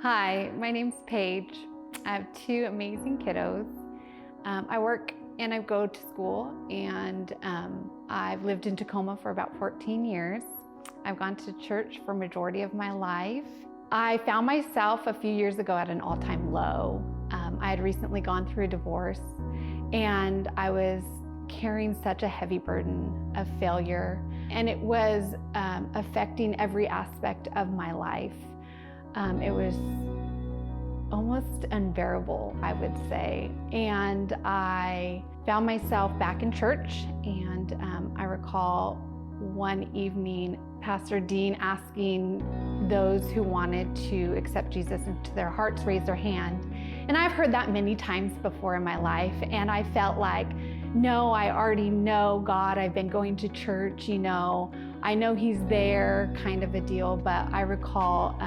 Hi, my name's Paige. I have two amazing kiddos. I work and I go to school, and I've lived in Tacoma for about 14 years. I've gone to church for majority of my life. I found myself a few years ago at an all-time low. I had recently gone through a divorce, and I was carrying such a heavy burden of failure, and it was affecting every aspect of my life. It was almost unbearable, I would say. And I found myself back in church, and I recall one evening Pastor Dean asking those who wanted to accept Jesus into their hearts raise their hand. And I've heard that many times before in my life, and I felt like, no, I already know God. I've been going to church, I know He's there, kind of a deal. But I recall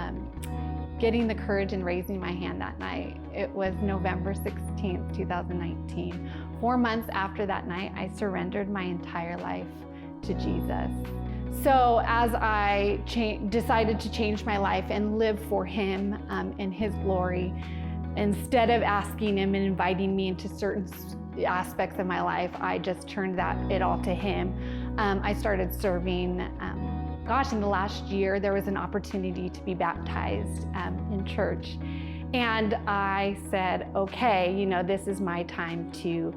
getting the courage and raising my hand that night. It was November 16th, 2019. 4 months after that night, I surrendered my entire life to Jesus. So as I decided to change my life and live for Him in His glory, instead of asking Him and inviting me into certain aspects of my life, I just turned it all to Him. I started serving. In the last year, there was an opportunity to be baptized in church. And I said, okay, this is my time to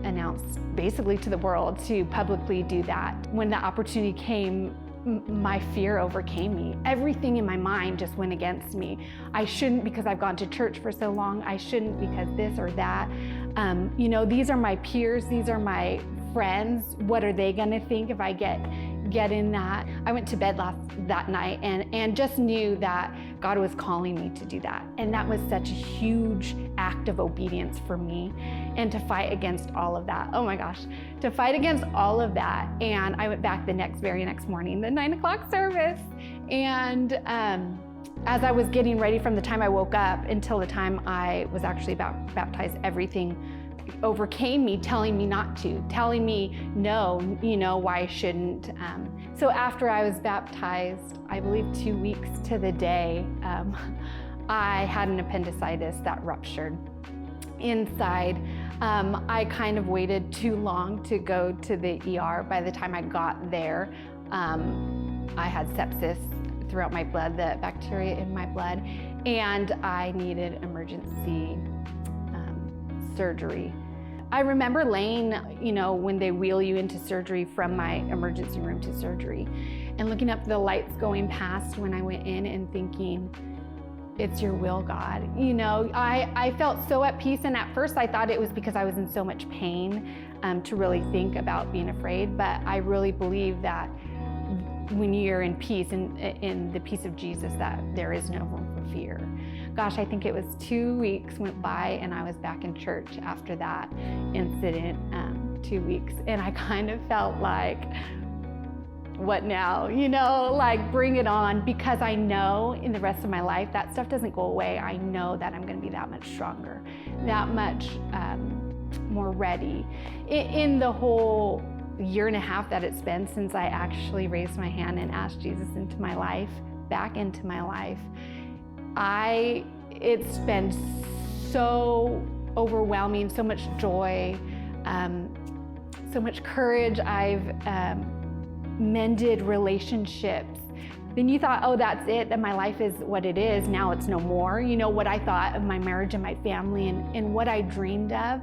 announce basically to the world, to publicly do that. When the opportunity came, my fear overcame me. Everything in my mind just went against me. I shouldn't, because I've gone to church for so long. I shouldn't because this or that. These are my peers. These are my friends. What are they gonna think if I get in that? I went to bed that night and just knew that God was calling me to do that. And that was such a huge act of obedience for me, and to fight against all of that. Oh my gosh, to fight against all of that. And I went back the very next morning, the 9 o'clock service. And as I was getting ready, from the time I woke up until the time I was actually baptized, everything overcame me, telling me not to, telling me no, why I shouldn't. So after I was baptized, I believe 2 weeks to the day, I had an appendicitis that ruptured inside. I kind of waited too long to go to the ER. By the time I got there, I had sepsis throughout my blood, the bacteria in my blood, and I needed emergency surgery. I remember laying, when they wheel you into surgery, from my emergency room to surgery, and looking up the lights going past when I went in and thinking, it's your will, God. I felt so at peace, and at first I thought it was because I was in so much pain to really think about being afraid, but I really believe that when you're in peace, in the peace of Jesus, that there is no room for fear. Gosh, I think it was 2 weeks went by and I was back in church after that incident, 2 weeks. And I kind of felt like, what now? Like, bring it on, because I know in the rest of my life that stuff doesn't go away. I know that I'm gonna be that much stronger, that much more ready. In the whole year and a half that it's been since I actually raised my hand and asked Jesus into my life, back into my life, it's been so overwhelming, so much joy, so much courage. I've mended relationships. Then you thought, oh, that's it, that my life is what it is. Now it's no more. What I thought of my marriage and my family and what I dreamed of,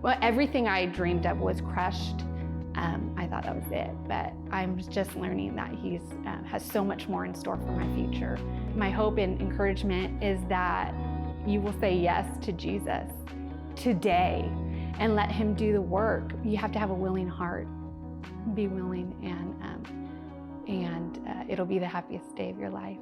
well, everything I dreamed of was crushed. I thought that was it, but I'm just learning that He has so much more in store for my future. My hope and encouragement is that you will say yes to Jesus today and let Him do the work. You have to have a willing heart. Be willing, and it'll be the happiest day of your life.